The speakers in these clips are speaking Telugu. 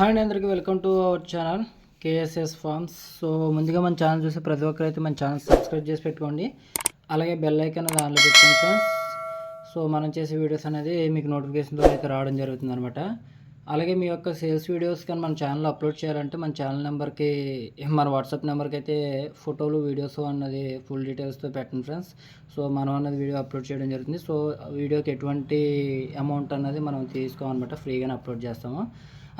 హాయ్ అండి, అందరికీ welcome to our channel KSS farms. So ముందుగా మన ఛానల్ చూసి ప్రతి ఒక్కరైతే మన ఛానల్ సబ్స్క్రైబ్ చేసి పెట్టుకోండి. అలాగే బెల్ ఐకాన్ అనేది ఆన్లో పెట్టుకోండి ఫ్రెండ్స్. సో మనం చేసే వీడియోస్ అనేది మీకు నోటిఫికేషన్ ద్వారా అయితే రావడం జరుగుతుంది అనమాట. అలాగే మీ యొక్క సేల్స్ వీడియోస్ కానీ మన ఛానల్లో అప్లోడ్ చేయాలంటే మన ఛానల్ నెంబర్కి, మన వాట్సాప్ నెంబర్కి అయితే ఫోటోలు వీడియోస్ అన్నది ఫుల్ డీటెయిల్స్తో పెట్టండి ఫ్రెండ్స్. సో మనం అన్నది వీడియో అప్లోడ్ చేయడం జరుగుతుంది. సో వీడియోకి ఎటువంటి అమౌంట్ అన్నది మనం తీసుకోమన్నమాట, ఫ్రీగానే అప్లోడ్ చేస్తాము.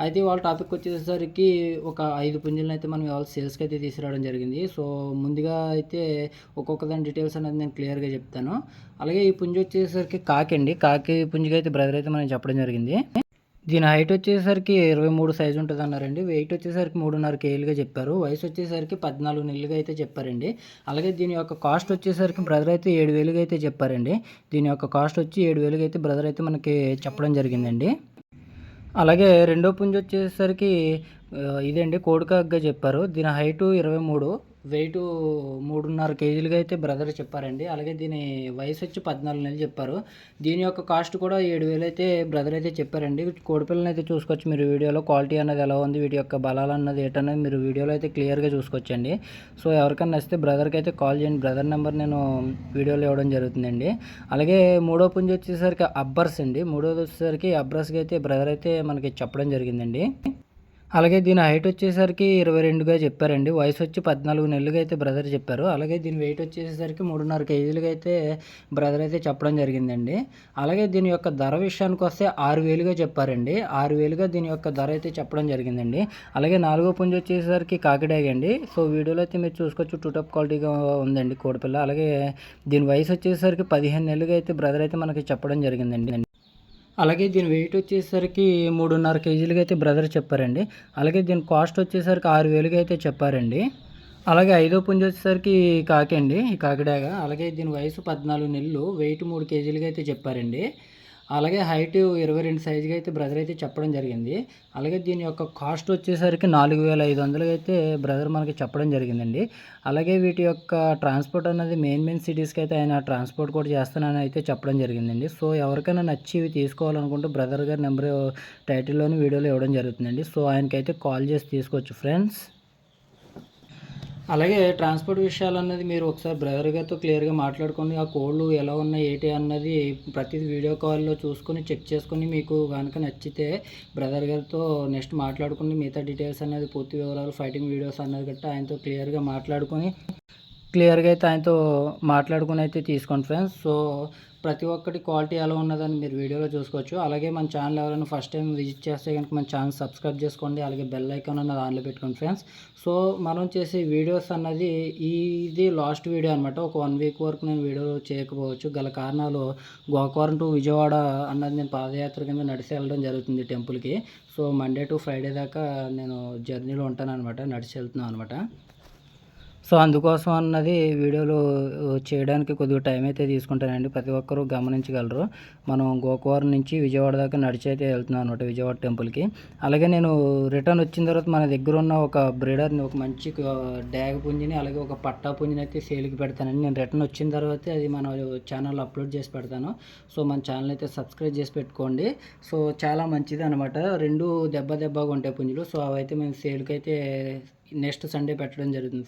అయితే వాళ్ళ టాపిక్ వచ్చేసరికి ఒక 5 పుంజులను అయితే మనం ఇవాళ సేల్స్కి అయితే తీసుకురావడం జరిగింది. సో ముందుగా అయితే ఒక్కొక్క దాని డీటెయిల్స్ అనేది నేను క్లియర్గా చెప్తాను. అలాగే ఈ పుంజు వచ్చేసరికి కాకి పుంజుకి అయితే బ్రదర్ అయితే మనం చెప్పడం జరిగింది. దీని హైట్ వచ్చేసరికి 23 సైజు ఉంటుంది అన్నారండి. వెయిట్ వచ్చేసరికి 3.5 కేజీలుగా చెప్పారు. వయసు వచ్చేసరికి 14 నెలలుగా అయితే చెప్పారండి. అలాగే దీని యొక్క కాస్ట్ వచ్చేసరికి బ్రదర్ అయితే 7,000గా అయితే చెప్పారండి. దీని యొక్క కాస్ట్ వచ్చి 7,000గా అయితే బ్రదర్ అయితే మనకి చెప్పడం జరిగిందండి. అలాగే రెండో పుంజు వచ్చేసరికి ఇదండి, కోడికాగ్గా చెప్పారు. దీని హైటు 23, వెయిట్ 3.5 కేజీలుగా అయితే బ్రదర్ చెప్పారండి. అలాగే దీని వయసు వచ్చి 14 నెలలు చెప్పారు. దీని యొక్క కాస్ట్ కూడా 7,000 అయితే బ్రదర్ అయితే చెప్పారండి. కోడిపిల్లని అయితే చూసుకోవచ్చు మీరు వీడియోలో. క్వాలిటీ అన్నది ఎలా ఉంది, వీటి యొక్క బలాలు అన్నది ఏంటన్నది మీరు వీడియోలో అయితే క్లియర్గా చూసుకోవచ్చండి. సో ఎవరికైనా నచ్చితే బ్రదర్కి అయితే కాల్ చేయండి. బ్రదర్ నెంబర్ నేను వీడియోలో ఇవ్వడం జరుగుతుందండి. అలాగే మూడో పుంజు వచ్చేసరికి అబ్బర్స్ అండి. మూడోది వచ్చేసరికి అబ్బర్స్కి అయితే బ్రదర్ అయితే మనకి చెప్పడం జరిగిందండి. అలాగే దీని హైట్ వచ్చేసరికి 22గా చెప్పారండి. వయసు వచ్చి 14 నెలలుగా అయితే బ్రదర్ చెప్పారు. అలాగే దీని వెయిట్ వచ్చేసరికి 3.5 కేజీలుగా అయితే బ్రదర్ అయితే చెప్పడం జరిగిందండి. అలాగే దీని యొక్క ధర విషయానికి వస్తే 6,000గా చెప్పారండి. 6,000గా దీని యొక్క ధర అయితే చెప్పడం జరిగిందండి. అలాగే నాలుగో పుంజు వచ్చేసరికి కాకిడాగ్ అండి. సో వీడియోలో అయితే మీరు చూసుకోవచ్చు, టూటప్ క్వాలిటీగా ఉందండి కోడిపిల్ల. అలాగే దీని వయసు వచ్చేసరికి 15 నెలలుగా అయితే బ్రదర్ అయితే మనకి చెప్పడం జరిగిందండి. అలాగే దీని వెయిట్ వచ్చేసరికి 3.5 కేజీలుగా అయితే బ్రదర్ చెప్పారండి. అలాగే దీని కాస్ట్ వచ్చేసరికి 6,000గా అయితే చెప్పారండి. అలాగే ఐదో పుంజు వచ్చేసరికి కాకి అండి, ఈ కాకిడాగా. అలాగే దీని వయసు 14 నెలలు, వెయిట్ 3 కేజీలుగా అయితే చెప్పారండి. అలాగే హైట్ 22 సైజుగా అయితే బ్రదర్ అయితే చెప్పడం జరిగింది. అలాగే దీని యొక్క కాస్ట్ వచ్చేసరికి 4,500గా అయితే బ్రదర్ మనకి చెప్పడం జరిగిందండి. అలాగే వీటి యొక్క ట్రాన్స్పోర్ట్ అనేది మెయిన్ సిటీస్కి అయితే ఆయన ట్రాన్స్పోర్ట్ కూడా చేస్తానని అయితే చెప్పడం జరిగిందండి. సో ఎవరికైనా నచ్చి ఇవి తీసుకోవాలనుకుంటే బ్రదర్ గారి నెంబర్ టైటిల్లోని వీడియోలో ఇవ్వడం జరుగుతుందండి. సో ఆయనకైతే కాల్ చేసి తీసుకోవచ్చు ఫ్రెండ్స్. అలాగే ట్రాన్స్పోర్ట్ విషయాలు అన్నది మీరు ఒకసారి బ్రదర్ గారితో క్లియర్గా మాట్లాడుకొని, ఆ కోళ్ళు ఎలా ఉన్నాయి ఏంటి అన్నది ప్రతిదీ వీడియో కాల్లో చూసుకొని చెక్ చేసుకొని మీకు కనుక నచ్చితే బ్రదర్ గారితో నెక్స్ట్ మాట్లాడుకుని మిగతా డీటెయిల్స్ అనేది పూర్తి వివరాలు, ఫైటింగ్ వీడియోస్ అన్నది గట్టా ఆయనతో క్లియర్గా మాట్లాడుకుని అయితే తీసుకోండి ఫ్రెండ్స్. సో ప్రతి ఒక్కటి క్వాలిటీ ఎలా ఉన్నదని మీరు వీడియోలో చూసుకోవచ్చు. అలాగే మన ఛానల్ ఎవరైనా ఫస్ట్ టైం విజిట్ చేస్తే కనుక మన ఛానల్ సబ్స్క్రైబ్ చేసుకోండి. అలాగే బెల్ ఐకాన్ అన్నది ఆన్లో పెట్టుకోండి ఫ్రెండ్స్. సో మనం చేసే వీడియోస్ అన్నది ఇది లాస్ట్ వీడియో అనమాట. ఒక 1 వీక్ వరకు నేను వీడియో చేయకపోవచ్చు. గల కారణాలు, గోకవరం టు విజయవాడ అన్నది నేను పాదయాత్ర కింద నడిచి వెళ్ళడం జరుగుతుంది టెంపుల్కి. సో మండే టు ఫ్రైడే దాకా నేను జర్నీలో ఉంటాను అనమాట, నడిచి వెళ్తున్నాను అనమాట. సో అందుకోసం అన్నది వీడియోలు చేయడానికి కొద్దిగా టైం అయితే తీసుకుంటానండి. ప్రతి ఒక్కరూ గమనించగలరు. మనం గోకవరం నుంచి విజయవాడ దాకా నడిచి అయితే వెళ్తున్నాం అనమాట, విజయవాడ టెంపుల్కి. అలాగే నేను రిటర్న్ వచ్చిన తర్వాత మన దగ్గర ఉన్న ఒక బ్రీడర్ని, ఒక మంచి డ్యాగ్ పుంజిని, అలాగే ఒక పట్టా పుంజిని అయితే సేల్కి పెడతానండి. నేను రిటర్న్ వచ్చిన తర్వాత అది మన ఛానల్లో అప్లోడ్ చేసి పెడతాను. సో మన ఛానల్ అయితే సబ్స్క్రైబ్ చేసి పెట్టుకోండి. సో చాలా మంచిది అనమాట. రెండు దెబ్బగా ఉంటాయి పుంజులు. సో అవైతే మేము సేల్కి అయితే నెక్స్ట్ సండే పెట్టడం జరుగుతుంది.